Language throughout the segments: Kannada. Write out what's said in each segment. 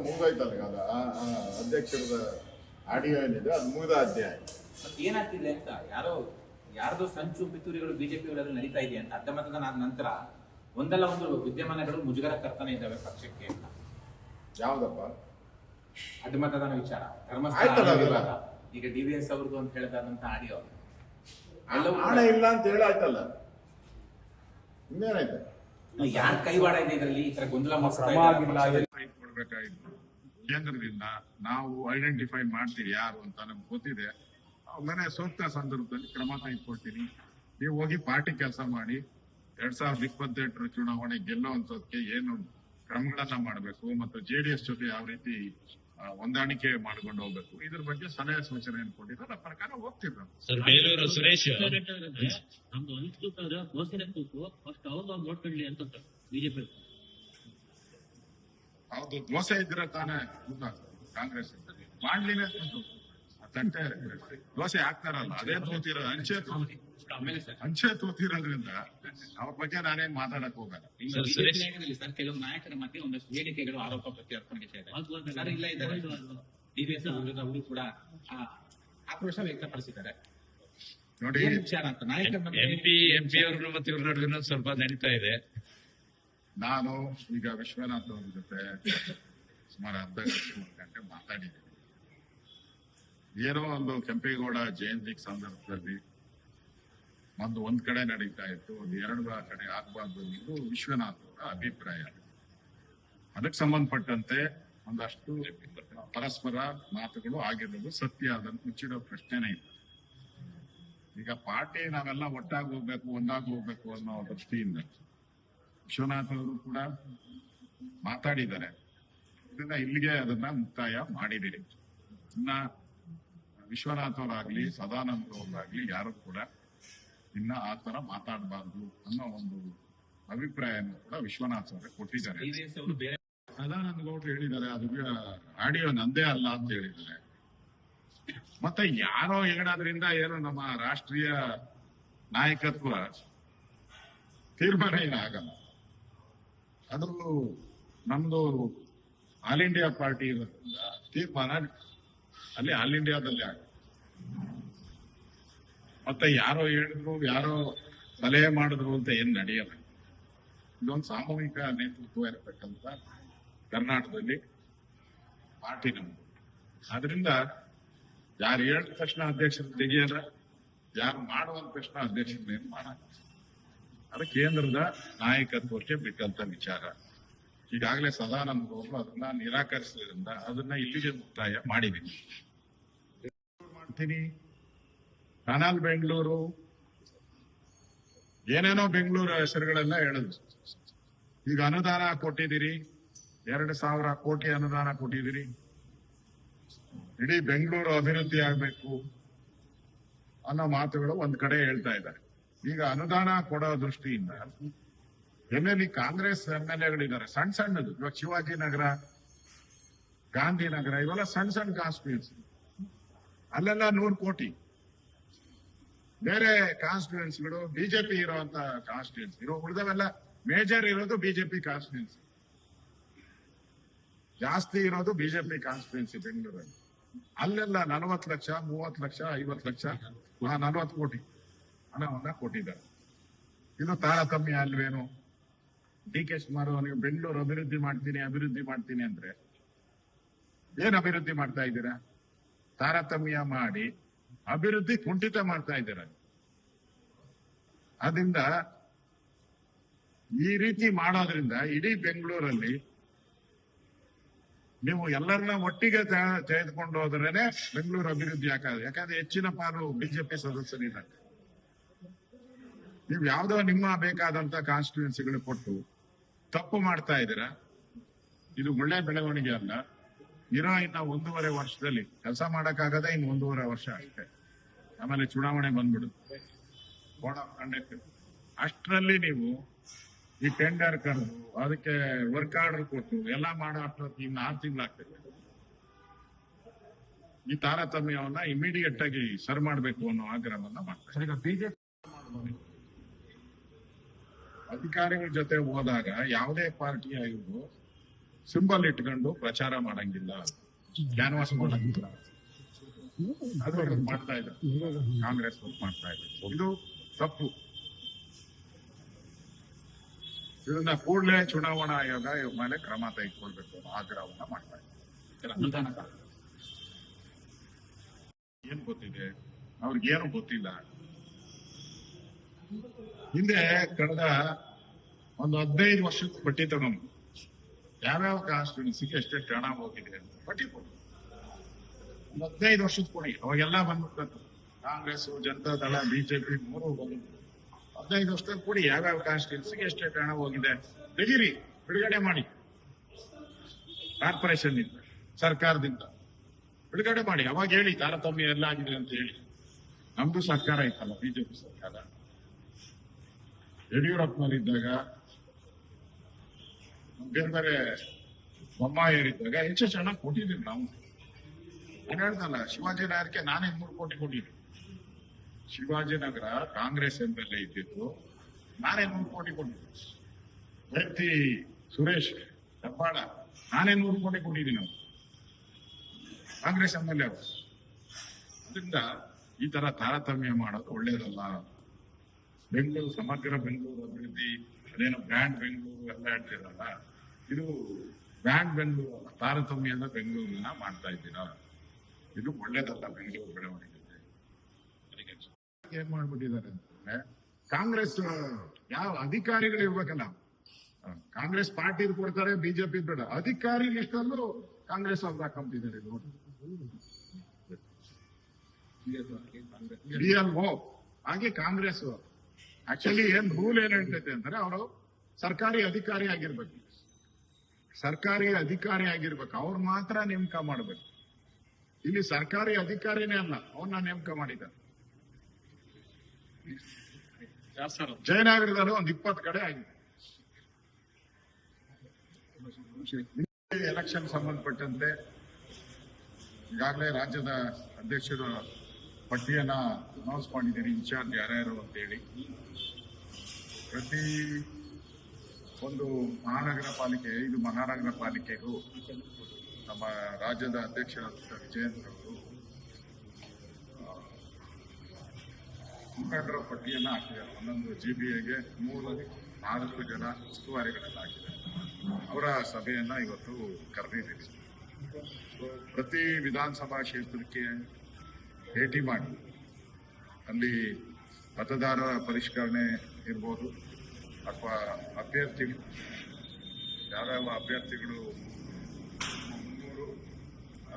ಮುಗಿದೋಯ್ತಲ್ಲ ಈಗ ಅದು ಅಧ್ಯಕ್ಷರದ ಆಡಿಯೋ ಏನಿದೆ ಅದು ಮುಗಿದ ಅಧ್ಯಾಯ. ಮತ್ತೆ ಏನಾಗ್ತಿದೆ ಅಂತ ಯಾರದೋ ಸಂಚು ಪಿತೂರಿಗಳು ಬಿಜೆಪಿಗಳಲ್ಲಿ ನಡೀತಾ ಇದೆ ಅಂತ ಅರ್ಧ ಮತದಾನ ಆದ ನಂತರ ಒಂದಲ್ಲ ಒಂದು ವಿದ್ಯಮಾನಗಳು ಮುಜುಗರ ತರ್ತಾನೆ ಇದ್ದಾವೆ ಪಕ್ಷಕ್ಕೆ ಅಂತ. ಯಾವ್ದಪ್ಪ ಅರ್ಧ ಮತದಾನ ವಿಚಾರ ಈಗ DVS ಅವ್ರದ್ದು ಅಂತ ಹೇಳಿದಂತ ಆಡಿಯೋ ಹಣ ಇಲ್ಲ ಅಂತ ಹೇಳಾಯ್ತಲ್ಲ, ಇನ್ನೇನಾಯ್ತು? ಯಾರು ಕೈವಾಡ ಇದೆ ಇದರಲ್ಲಿ? ಈ ತರ ಗೊಂದಲ ಕೊಡ್ಬೇಕಾಗಿತ್ತು. ಕೇಂದ್ರದಿಂದ ನಾವು ಐಡೆಂಟಿಫೈ ಮಾಡ್ತೀವಿ ಯಾರು ಅಂತ ನಮ್ಗೆ ಗೊತ್ತಿದೆ. ಮನೆ ಸೂಕ್ತ ಸಂದರ್ಭದಲ್ಲಿ ಕ್ರಮ ತೆಗೆದುಕೊಳ್ತೀನಿ. ನೀವು ಹೋಗಿ ಪಾರ್ಟಿ ಕೆಲಸ ಮಾಡಿ 2028 ಚುನಾವಣೆ ಗೆಲ್ಲುವಂತದಕ್ಕೆ ಏನು ಕ್ರಮಗಳನ್ನ ಮಾಡಬೇಕು ಮತ್ತು JDS ಜೊತೆ ಯಾವ ರೀತಿ ಹೊಂದಾಣಿಕೆ ಮಾಡ್ಕೊಂಡು ಹೋಗ್ಬೇಕು, ಇದ್ರ ಬಗ್ಗೆ ಸಲಹೆ ಸೂಚನೆಯನ್ನು ಕೊಟ್ಟಿದ್ದಾರೆ. ಆ ಪ್ರಕಾರ ಹೋಗ್ತಿದ್ರು. ಸರ್ ಬೇಲೂರು ಸುರೇಶ್ ನಮ್ದು ಅನಿಸ್ತು ಘೋಷಣೆ ಕೂತು ಫಸ್ಟ್ ಅವ್ರು ನೋಡ್ಕೊಳ್ಳಿ ಅಂತ ಬಿಜೆಪಿ ಹೌದು, ದೋಸೆ ಇದ್ರೆ ತಾನೇ ಕಾಂಗ್ರೆಸ್ ಮಾಡ್ಲಿನೇ ತಂಟೆ ದೋಸೆ ಹಾಕ್ತಾರಲ್ಲ ಅದೇ ತೂತಿರೋ ಅಂಚೆ ತೂತಿರೋದ್ರಿಂದ ಅವ್ರ ಬಗ್ಗೆ ನಾನೇನ್ ಮಾತಾಡಕ್ ಹೋಗಲ್ಲ. ಸರ್ ಕೆಲವು ನಾಯಕರ ಮಧ್ಯೆ ಒಂದಷ್ಟು ಹೇಳಿಕೆಗಳು ಆರೋಪ ಪ್ರತ್ಯಾರೋಪಣೆ ಇಲ್ಲ ಇದ್ದಾರೆ. DVS ಅವರು ಕೂಡ ಆಕ್ರೋಶ ವ್ಯಕ್ತಪಡಿಸಿದ್ದಾರೆ. ನೋಡಿ, ವಿಚಾರ ಅಂತ ನಾಯಕರ MP ಅವರು ಮತ್ತೆ ಇವ್ರ ನಡುವೆ ಸ್ವಲ್ಪ ನಡೀತಾ ಇದೆ. ನಾನು ಈಗ ವಿಶ್ವನಾಥ್ ಅವ್ರ ಜೊತೆ ಸುಮಾರು ಅರ್ಧ ಗಂಟೆ ಮಾತಾಡಿದ್ದೀನಿ. ಏನೋ ಒಂದು ಕೆಂಪೇಗೌಡ ಜಯಂತಿ ಸಂದರ್ಭದಲ್ಲಿ ಒಂದ್ ಕಡೆ ನಡೀತಾ ಇತ್ತು, ಒಂದು ಎರಡು ಕಡೆ ಆಗ್ಬಾರ್ದು ಇದು ವಿಶ್ವನಾಥ್ ಅವರ ಅಭಿಪ್ರಾಯ. ಅದಕ್ಕೆ ಸಂಬಂಧಪಟ್ಟಂತೆ ಒಂದಷ್ಟು ಪರಸ್ಪರ ಮಾತುಗಳು ಆಗಿರೋದು ಸತ್ಯ, ಅದನ್ನು ಮುಚ್ಚಿಡೋ ಪ್ರಶ್ನೆನೇ ಇಲ್ಲ. ಈಗ ಪಾರ್ಟಿ ನಾವೆಲ್ಲ ಒಟ್ಟಾಗಿ ಹೋಗ್ಬೇಕು, ಒಂದಾಗಿ ಹೋಗ್ಬೇಕು ಅನ್ನೋ ದೃಷ್ಟಿಯಿಂದ ವಿಶ್ವನಾಥ್ ಅವರು ಕೂಡ ಮಾತಾಡಿದ್ದಾರೆ. ಇದನ್ನ ಇಲ್ಲಿಗೆ ಅದನ್ನ ಮುಕ್ತಾಯ ಮಾಡಿದಿರಿ. ಇನ್ನ ವಿಶ್ವನಾಥ್ ಅವರಾಗ್ಲಿ ಸದಾನಂದ ಅವರಾಗ್ಲಿ ಯಾರು ಕೂಡ ಇನ್ನ ಆ ತರ ಮಾತಾಡಬಾರ್ದು ಅನ್ನೋ ಒಂದು ಅಭಿಪ್ರಾಯವನ್ನು ಕೂಡ ವಿಶ್ವನಾಥ್ ಅವರೇ ಕೊಟ್ಟಿದ್ದಾರೆ. ಸದಾನಂದ ಗೌಡ್ರು ಹೇಳಿದ್ದಾರೆ ಅದು ಆಡಿಯೋ ನಂದೇ ಅಲ್ಲ ಅಂತ ಹೇಳಿದ್ದಾರೆ. ಮತ್ತೆ ಯಾರೋ ಹೇಳೋದ್ರಿಂದ ಏನು ನಮ್ಮ ರಾಷ್ಟ್ರೀಯ ನಾಯಕತ್ವ ತೀರ್ಮಾನ ಏನಾಗಲ್ಲ. ಅದು ನಮ್ದು ಆಲ್ ಇಂಡಿಯಾ ಪಾರ್ಟಿ ಇರೋದ್ರಿಂದ ತೀರ್ಮಾನ ಅಲ್ಲಿ ಆಲ್ ಇಂಡಿಯಾದಲ್ಲಿ ಆಗ. ಮತ್ತೆ ಯಾರೋ ಹೇಳಿದ್ರು, ಯಾರೋ ಸಲಹೆ ಮಾಡಿದ್ರು ಅಂತ ಏನ್ ನಡೆಯಲ್ಲ. ಇದೊಂದು ಸಾಮೂಹಿಕ ನೇತೃತ್ವ ಇರತಕ್ಕಂತ ಕರ್ನಾಟಕದಲ್ಲಿ ಪಾರ್ಟಿ ನಮ್ದು. ಆದ್ರಿಂದ ಯಾರು ಹೇಳಿದ ತಕ್ಷಣ ಅಧ್ಯಕ್ಷರು ತೆಗಿಯಲ್ಲ, ಯಾರು ಮಾಡುವಂತ ತಕ್ಷಣ ಅಧ್ಯಕ್ಷರನ್ನೇನು ಮಾಡಲ್ಲ. ಅದು ಕೇಂದ್ರದ ನಾಯಕತ್ವಕ್ಕೆ ಬಿಟ್ಟಂತ ವಿಚಾರ. ಈಗಾಗಲೇ ಸದಾನಂದ ಅವರು ಅದನ್ನ ನಿರಾಕರಿಸಿದ್ರಿಂದ ಅದನ್ನ ಇಲ್ಲಿಗೆ ಮುಕ್ತಾಯ ಮಾಡಿದ್ದೀನಿ. ಮಾಡ್ತೀನಿ ಕನಾಲ್ ಬೆಂಗಳೂರು ಏನೇನೋ ಬೆಂಗಳೂರು ಹೆಸರುಗಳೆಲ್ಲ ಹೇಳಿದ್ರು. ಈಗ ಅನುದಾನ ಕೊಟ್ಟಿದ್ದೀರಿ, 2,000 ಕೋಟಿ ಅನುದಾನ ಕೊಟ್ಟಿದ್ದೀರಿ, ಇಡೀ ಬೆಂಗಳೂರು ಅಭಿವೃದ್ಧಿ ಆಗ್ಬೇಕು ಅನ್ನೋ ಮಾತುಗಳು ಒಂದ್ ಕಡೆ ಹೇಳ್ತಾ ಇದ್ದಾರೆ. ಈಗ ಅನುದಾನ ಕೊಡೋ ದೃಷ್ಟಿಯಿಂದ ಎಲ್ಲೆಲ್ಲಿ ಕಾಂಗ್ರೆಸ್ MLAಗಳಿದ್ದಾರೆ ಸಣ್ಣ ಸಣ್ಣದು, ಇವಾಗ ಶಿವಾಜಿನಗರ, ಗಾಂಧಿನಗರ, ಇವೆಲ್ಲ ಸಣ್ಣ ಸಣ್ಣ ಕಾನ್ಸ್ಟಿಟ್ಯೂನ್ಸಿ, ಅಲ್ಲೆಲ್ಲ 100 ಕೋಟಿ. ಬೇರೆ ಕಾನ್ಸ್ಟಿಟ್ಯೂನ್ಸಿಗಳು ಬಿಜೆಪಿ ಇರುವಂತ ಕಾನ್ಸ್ಟಿಟ್ಯೂನ್ಸಿ ಉಳಿದವೆಲ್ಲ ಮೇಜರ್ ಇರೋದು ಬಿಜೆಪಿ ಕಾನ್ಸ್ಟಿಟ್ಯೂನ್ಸಿ, ಜಾಸ್ತಿ ಇರೋದು ಬಿಜೆಪಿ ಕಾನ್ಸ್ಟಿಟ್ಯೂನ್ಸಿ ಬೆಂಗಳೂರಲ್ಲಿ. ಅಲ್ಲೆಲ್ಲ 40 ಲಕ್ಷ, 30 ಲಕ್ಷ, 50 ಲಕ್ಷ, 40 ಕೋಟಿ ಹಣವನ್ನ ಕೊಟ್ಟಿದ್ದಾರೆ. ಇದು ತಾರತಮ್ಯ ಅಲ್ವೇನು? DK ಶಿವಕುಮಾರ್ ನೀವು ಬೆಂಗಳೂರು ಅಭಿವೃದ್ಧಿ ಮಾಡ್ತೀನಿ ಅಂದ್ರೆ ಏನ್ ಅಭಿವೃದ್ಧಿ ಮಾಡ್ತಾ ಇದ್ದೀರಾ? ತಾರತಮ್ಯ ಮಾಡಿ ಅಭಿವೃದ್ಧಿ ಕುಂಠಿತ ಮಾಡ್ತಾ ಇದ್ದೀರಾ. ಅದರಿಂದ ಈ ರೀತಿ ಮಾಡೋದ್ರಿಂದ ಇಡೀ ಬೆಂಗಳೂರಲ್ಲಿ ನೀವು ಎಲ್ಲರನ್ನ ಒಟ್ಟಿಗೆ ತೆಗೆದುಕೊಂಡು ಹೋದ್ರೇನೆ ಬೆಂಗಳೂರು ಅಭಿವೃದ್ಧಿ ಆಗೋದು. ಯಾಕಂದ್ರೆ ಹೆಚ್ಚಿನ ಪಾಲು ಬಿಜೆಪಿ ಸದಸ್ಯರಿದ್ದಾರೆ. ನೀವು ಯಾವ್ದೋ ನಿಮ್ಮ ಬೇಕಾದಂತ ಕಾನ್ಸ್ಟಿಟ್ಯೂನ್ಸಿಗಳು ಕೊಟ್ಟು ತಪ್ಪು ಮಾಡ್ತಾ ಇದ್ದೀರಾ. ಇದು ಒಳ್ಳೆ ಬೆಳವಣಿಗೆ ಅಲ್ಲ. ಇನ್ನ 1.5 ವರ್ಷದಲ್ಲಿ ಕೆಲಸ ಮಾಡಕ್ಕಾಗದೆ ಇನ್ನು 1.5 ವರ್ಷ ಅಷ್ಟೇ, ಆಮೇಲೆ ಚುನಾವಣೆ ಬಂದ್ಬಿಡುತ್ತೆ, ಬೋರ್ಡ್ ಆಫ್ ಕಂಡಕ್ಟ್. ಅಷ್ಟರಲ್ಲಿ ನೀವು ಈ ಟೆಂಡರ್ ಕರೆದು ಅದಕ್ಕೆ ವರ್ಕ್ ಆರ್ಡರ್ ಕೊಟ್ಟು ಎಲ್ಲ ಮಾಡೋ ಅಷ್ಟೊತ್ತಿಗೆ ಇನ್ನು 6 ತಿಂಗಳಾಗ್ತದೆ. ಈ ತಾರತಮ್ಯವನ್ನ ಇಮಿಡಿಯೇಟ್ ಆಗಿ ಸರ್ ಮಾಡಬೇಕು ಅನ್ನೋ ಆಗ್ರಹವನ್ನ ಮಾಡ್ತಾರೆ. ಈಗ ಬಿಜೆಪಿ ಅಧಿಕಾರಿಗಳ ಜೊತೆ ಹೋದಾಗ ಯಾವುದೇ ಪಾರ್ಟಿ ಆಗಿದ್ರು ಸಿಂಬಲ್ ಇಟ್ಕೊಂಡು ಪ್ರಚಾರ ಮಾಡಂಗಿಲ್ಲ, ಕ್ಯಾನ್ವಾಸ್ ಮಾಡಂಗಿಲ್ಲ. ಅದು ಮಾಡ್ತಾ ಇದ್ದಾರೆ, ಕಾಂಗ್ರೆಸ್ ಮಾಡ್ತಾ ಇದೆ. ಇದು ತಪ್ಪು. ಇದನ್ನ ಕೂಡಲೇ ಚುನಾವಣಾ ಆಯೋಗ ಇವ್ರ ಮೇಲೆ ಕ್ರಮ ತೆಗೆದುಕೊಳ್ಬೇಕು ಅನ್ನೋ ಆಗ್ರಹವನ್ನ ಮಾಡ್ತಾ ಇದ್ದಾರೆ. ಏನ್ ಗೊತ್ತಿದೆ ಅವ್ರಿಗೇನು ಗೊತ್ತಿಲ್ಲ. ಹಿಂದೆ ಕಳೆದ ಒಂದು 15 ವರ್ಷದ ಪಟ್ಟಿ ತಗೊಂಡು ಯಾವ್ಯಾವ ಕಾನ್ಸ್ಟಿಟ್ಯೂನ್ಸಿಗೆ ಎಷ್ಟೆಷ್ಟು ಹಣ ಹೋಗಿದೆ ಅಂತ ಪಟ್ಟಿ ಕೊಡಿ. ಒಂದು 15 ವರ್ಷದ ಕೊಡಿ. ಅವಾಗೆಲ್ಲ ಬಂದ್ಬಿಟ್ಟು ಕಾಂಗ್ರೆಸ್, ಜನತಾದಳ, ಬಿಜೆಪಿ 3 ಬಂದ್ಬಿಟ್ಟು 15 ವರ್ಷದಲ್ಲಿ ಕೊಡಿ. ಯಾವ್ಯಾವ ಕಾನ್ಸ್ಟಿಟ್ಯೂನ್ಸಿಗೆ ಎಷ್ಟೆಷ್ಟು ಹಣ ಹೋಗಿದೆ ತೆಗೀರಿ, ಬಿಡುಗಡೆ ಮಾಡಿ. ಕಾರ್ಪೊರೇಷನ್ ಇಂದ, ಸರ್ಕಾರದಿಂದ ಬಿಡುಗಡೆ ಮಾಡಿ. ಅವಾಗ ಹೇಳಿ ತಾರತಮ್ಯ ಎಲ್ಲ ಆಗಿದೆ ಅಂತ ಹೇಳಿ. ನಮ್ದು ಸರ್ಕಾರ ಇತ್ತಲ್ಲ, ಬಿಜೆಪಿ ಸರ್ಕಾರ. ಯಡಿಯೂರಪ್ಪನವರಿದ್ದಾಗ, ಬೇರೆ ಬೇರೆ ಬೊಮ್ಮಾಯಿಯರಿದ್ದಾಗ ಹೆಚ್ಚೆಚ್ಚು ಹಣ ಕೊಟ್ಟಿದ್ದೀವಿ ನಾವು. ನಾನು ಹೇಳ್ದಲ್ಲ, ಶಿವಾಜಿನಗರಕ್ಕೆ ನಾನೇ 3 ಕೋಟಿ ಕೊಟ್ಟಿದ್ದೆ. ಶಿವಾಜಿನಗರ ಕಾಂಗ್ರೆಸ್ ಎಂಬಲ್ಲೇ ಇದ್ದಿದ್ದು, ನಾನೇ 3 ಕೋಟಿ ಕೊಟ್ಟಿದ್ದೆ. ವ್ಯಕ್ತಿ ಸುರೇಶ್ ಹೆಬ್ಬಾಳ ನಾನೇ 100 ಕೋಟಿ ಕೊಟ್ಟಿದ್ದೀನಿ ನಾವು, ಕಾಂಗ್ರೆಸ್ ಎಂಬಲ್ಲೇ ಅವರು. ಅದರಿಂದ ಈ ತರ ತಾರತಮ್ಯ ಮಾಡೋದು ಒಳ್ಳೇದಲ್ಲ. ಬೆಂಗಳೂರು, ಸಮಗ್ರ ಬೆಂಗಳೂರು ಅಭಿವೃದ್ಧಿ, ಅದೇನೋ ಬ್ರ್ಯಾಂಡ್ ಬೆಂಗಳೂರು ಎಲ್ಲ ಹೇಳ್ತಿರಲ್ಲ, ಇದು ಬ್ರ್ಯಾಂಡ್ ಬೆಂಗಳೂರು ಅಲ್ಲ, ತಾರತಮ್ಯದ ಬೆಂಗಳೂರನ್ನ ಮಾಡ್ತಾ ಇದ್ದೀರಾ. ಇದು ಒಳ್ಳೇದಲ್ಲ ಬೆಂಗಳೂರು ಬೆಳವಣಿಗೆಗೆ. ಏನ್ ಮಾಡ್ಬಿಟ್ಟಿದ್ದಾರೆ ಅಂತಂದ್ರೆ, ಕಾಂಗ್ರೆಸ್ ಯಾವ ಅಧಿಕಾರಿಗಳು ಇರ್ಬೇಕಲ್ಲ, ಕಾಂಗ್ರೆಸ್ ಪಾರ್ಟಿ ಕೊಡ್ತಾರೆ, ಬಿಜೆಪಿ ಬೇಡ. ಅಧಿಕಾರಿ ಲಿಸ್ಟಲ್ಲೂ ಕಾಂಗ್ರೆಸ್ ಅವ್ರು ಹಾಕೊಂಬಿಟ್ಟಿದ್ದಾರೆ. DLO ಹಾಗೆ ಕಾಂಗ್ರೆಸ್ ಆಕ್ಚುಲಿ ಏನ್ ರೂಲ್ ಏನ್ ಹೇಳ್ತೈತೆ ಅಂದ್ರೆ, ಅವರು ಸರ್ಕಾರಿ ಅಧಿಕಾರಿ ಆಗಿರ್ಬೇಕು. ಸರ್ಕಾರಿ ಅಧಿಕಾರಿ ಆಗಿರ್ಬೇಕು, ಅವ್ರು ಮಾತ್ರ ನೇಮಕ ಮಾಡ್ಬೇಕು. ಇಲ್ಲಿ ಸರ್ಕಾರಿ ಅಧಿಕಾರಿನೇ ಅಲ್ಲ, ಅವ್ರನ್ನ ನೇಮಕ ಮಾಡಿದ್ದಾರೆ. ಜಯನಗರದಲ್ಲಿ ಒಂದು 20 ಕಡೆ ಆಗಿದೆ. ಎಲೆಕ್ಷನ್ ಸಂಬಂಧಪಟ್ಟಂತೆ ಈಗಾಗಲೇ ರಾಜ್ಯದ ಅಧ್ಯಕ್ಷರ ಪಟ್ಟಿಯನ್ನ ಅನೌನ್ಸ್ ಮಾಡಿದ್ದೀರಿ, ಇನ್ಚಾರ್ಜ್ ಯಾರ್ಯಾರು ಅಂತೇಳಿ. ಪ್ರತಿ ಒಂದು ಮಹಾನಗರ ಪಾಲಿಕೆ, 5 ಮಹಾನಗರ ಪಾಲಿಕೆಗೂ ನಮ್ಮ ರಾಜ್ಯದ ಅಧ್ಯಕ್ಷರಾದ ವಿಜಯೇಂದ್ರ ಅವರು ಮುಖಂಡರ ಪಟ್ಟಿಯನ್ನ ಹಾಕಿದ್ದಾರೆ. ಒಂದೊಂದು GBAಗೆ 3-4 ಜನ ಉಸ್ತುವಾರಿಗಳನ್ನ ಹಾಕಿದ್ದಾರೆ. ಅವರ ಸಭೆಯನ್ನ ಇವತ್ತು ಕರೆದಿದ್ದೀವಿ. ಪ್ರತಿ ವಿಧಾನಸಭಾ ಕ್ಷೇತ್ರಕ್ಕೆ ಭೇಟಿ ಮಾಡಿ ಅಲ್ಲಿ ಮತದಾರರ ಪರಿಷ್ಕರಣೆ ಇರ್ಬೋದು, ಅಥವಾ ಅಭ್ಯರ್ಥಿಗಳು ಯಾವ್ಯಾವ ಅಭ್ಯರ್ಥಿಗಳು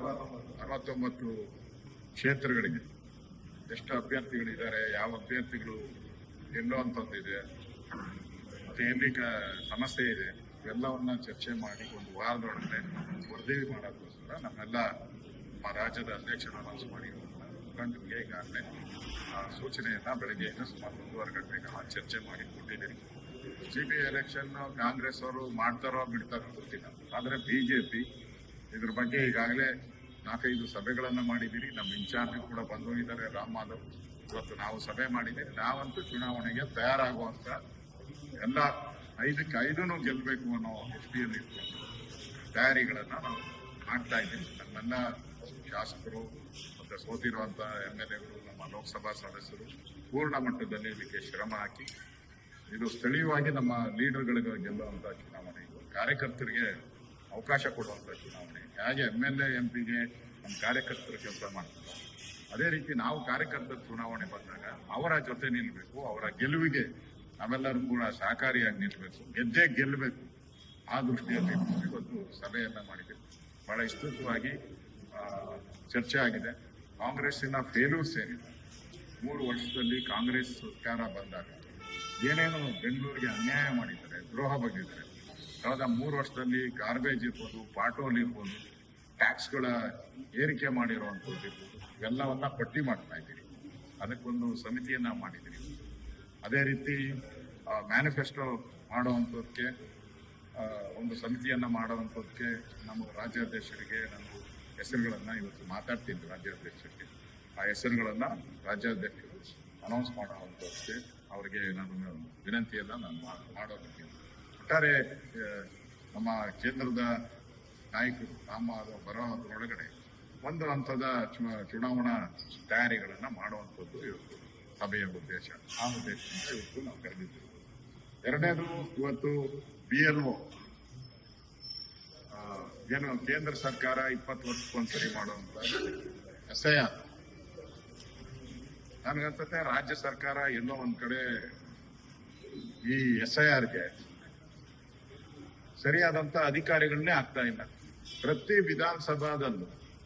369 ಕ್ಷೇತ್ರಗಳಿಗೆ ಎಷ್ಟು ಅಭ್ಯರ್ಥಿಗಳಿದ್ದಾರೆ, ಯಾವ ಅಭ್ಯರ್ಥಿಗಳು ಎಲ್ಲೋ ಅಂತಂದಿದೆ, ಮತ್ತೆ ಎಲ್ಲಿ ಸಮಸ್ಯೆ ಇದೆ, ಇವೆಲ್ಲವನ್ನ ಚರ್ಚೆ ಮಾಡಿ ಒಂದು ವಾರದೊಳಗೆ ವರದಿ ಮಾಡೋಕ್ಕೋಸ್ಕರ ನಮ್ಮೆಲ್ಲ ನಮ್ಮ ರಾಜ್ಯದ ಅಧ್ಯಕ್ಷರು ಅನೌನ್ಸ್ ಮಾಡಿ ಮುಖಂಡರಿಗೆ ಈಗಾಗಲೇ ಸೂಚನೆಯನ್ನ ಬೆಳಗ್ಗೆಯಿಂದ ಸುಮಾರು 1.5 ಗಂಟೆಗೆ ಚರ್ಚೆ ಮಾಡಿ ಕೊಟ್ಟಿದ್ದೀರಿ. GBA ಎಲೆಕ್ಷನ್ ಕಾಂಗ್ರೆಸ್ ಅವರು ಮಾಡ್ತಾರೋ ಬಿಡ್ತಾರೋ ಗೊತ್ತಿಲ್ಲ, ಆದ್ರೆ ಬಿಜೆಪಿ ಇದ್ರ ಬಗ್ಗೆ ಈಗಾಗಲೇ 4-5 ಸಭೆಗಳನ್ನ ಮಾಡಿದ್ದೀರಿ. ನಮ್ಮ ಇನ್ಚಾರ್ಜ್ ಕೂಡ ಬಂದೋಗಿದ್ದಾರೆ, ರಾಮ್ ಮಾಧವ್. ಇವತ್ತು ನಾವು ಸಭೆ ಮಾಡಿದ್ದೀರಿ. ನಾವಂತೂ ಚುನಾವಣೆಗೆ ತಯಾರಾಗುವಂತ ಎಲ್ಲ 5ಕ್ಕೆ 5 ಗೆಲ್ಲಬೇಕು ಅನ್ನೋ ದೃಷ್ಟಿಯಲ್ಲಿ ತಯಾರಿಗಳನ್ನ ನಾವು ಮಾಡ್ತಾ ಇದ್ದೀವಿ. ನಮ್ಮೆಲ್ಲ ಶಾಸಕರು ಮತ್ತೆ ಸೋತಿರುವಂತ MLAಗಳು, ನಮ್ಮ ಲೋಕಸಭಾ ಸದಸ್ಯರು ಪೂರ್ಣ ಮಟ್ಟದಲ್ಲಿ ಇದಕ್ಕೆ ಶ್ರಮ ಹಾಕಿ, ಇದು ಸ್ಥಳೀಯವಾಗಿ ನಮ್ಮ ಲೀಡರ್ಗಳಿಗೆ ಗೆಲ್ಲುವಂತ ಚುನಾವಣೆ, ಇದು ಕಾರ್ಯಕರ್ತರಿಗೆ ಅವಕಾಶ ಕೊಡುವಂತ ಚುನಾವಣೆ. ಹೇಗೆ MLA MP ಗೆ ನಮ್ಮ ಕಾರ್ಯಕರ್ತರು ಕೆಲಸ ಮಾಡ್ತಾರೆ, ಅದೇ ರೀತಿ ನಾವು ಕಾರ್ಯಕರ್ತರ ಚುನಾವಣೆ ಬಂದಾಗ ಅವರ ಜೊತೆ ನಿಲ್ಬೇಕು, ಅವರ ಗೆಲುವಿಗೆ ನಾವೆಲ್ಲರೂ ಕೂಡ ಸಹಕಾರಿಯಾಗಿ ನಿಲ್ಬೇಕು, ಗೆದ್ದೇ ಗೆಲ್ಲಬೇಕು. ಆ ದೃಷ್ಟಿಯಲ್ಲಿ ಇವತ್ತು ಸಭೆಯನ್ನ ಮಾಡಿದ್ದೀವಿ. ಬಹಳ ವಿಸ್ತೃತವಾಗಿ ಚರ್ಚೆ ಆಗಿದೆ. ಕಾಂಗ್ರೆಸ್ಸಿನ ಫೇಲ್ಯೂರ್ಸ್ ಏನಿದೆ, 3 ವರ್ಷದಲ್ಲಿ ಕಾಂಗ್ರೆಸ್ ಸರ್ಕಾರ ಬಂದಾಗ ಏನೇನು ಬೆಂಗಳೂರಿಗೆ ಅನ್ಯಾಯ ಮಾಡಿದ್ದಾರೆ, ದ್ರೋಹ ಬಗೆದಿದ್ದಾರೆ. ಕಳೆದ 3 ವರ್ಷದಲ್ಲಿ ಗಾರ್ಬೇಜ್ ಇರ್ಬೋದು, ಪಾಟೋಲ್ ಇರ್ಬೋದು, ಟ್ಯಾಕ್ಸ್ಗಳ ಏರಿಕೆ ಮಾಡಿರುವಂಥದ್ದು ಇರ್ಬೋದು, ಇವೆಲ್ಲವನ್ನ ಪಟ್ಟಿ ಮಾಡ್ತಾ ಇದ್ದೀರಿ. ಅದಕ್ಕೊಂದು ಸಮಿತಿಯನ್ನ ಮಾಡಿದ್ದೀರಿ. ಅದೇ ರೀತಿ ಮ್ಯಾನಿಫೆಸ್ಟೋ ಮಾಡುವಂಥದ್ದಕ್ಕೆ ಒಂದು ಸಮಿತಿಯನ್ನ ಮಾಡುವಂಥದ್ದಕ್ಕೆ ನಮ್ಮ ರಾಜ್ಯಾಧ್ಯಕ್ಷರಿಗೆ ನಾನು ಹೆಸರುಗಳನ್ನ ಇವತ್ತು ಮಾತಾಡ್ತೀನಿ. ರಾಜ್ಯಾಧ್ಯಕ್ಷರಿಗೆ ಆ ಹೆಸರುಗಳನ್ನ ರಾಜ್ಯಾಧ್ಯಕ್ಷರು ಅನೌನ್ಸ್ ಮಾಡುವಂಥದ್ದಕ್ಕೆ ಅವರಿಗೆ ನಾನು ವಿನಂತಿಯನ್ನ ನಾನು ಮಾಡೋದಕ್ಕೆ. ಒಟ್ಟಾರೆ ನಮ್ಮ ಕೇಂದ್ರದ ನಾಯಕರು ಬರೋ ಅದ್ರೊಳಗಡೆ ಒಂದು ಹಂತದ ಚುನಾವಣಾ ತಯಾರಿಗಳನ್ನ ಮಾಡುವಂಥದ್ದು ಇವತ್ತು ಸಭೆಯ ಉದ್ದೇಶ. ಆ ಉದ್ದೇಶದಿಂದ ಇವತ್ತು ನಾವು ಕರೆದಿದ್ದೇವೆ. ಎರಡನೇದು, ಇವತ್ತು BLO ಏನು ಕೇಂದ್ರ ಸರ್ಕಾರ 20 ವರ್ಷಕ್ಕೊಂದ್ಸರಿ ಮಾಡುವಂತ SIR, ನನಗನ್ಸುತ್ತೆ ರಾಜ್ಯ ಸರ್ಕಾರ ಎಲ್ಲೋ ಒಂದ್ ಕಡೆ ಈ SIRಗೆ ಸರಿಯಾದಂತ ಅಧಿಕಾರಿಗಳನ್ನೇ ಆಗ್ತಾ ಇಲ್ಲ. ಪ್ರತಿ ವಿಧಾನಸಭಾದಲ್ಲೂ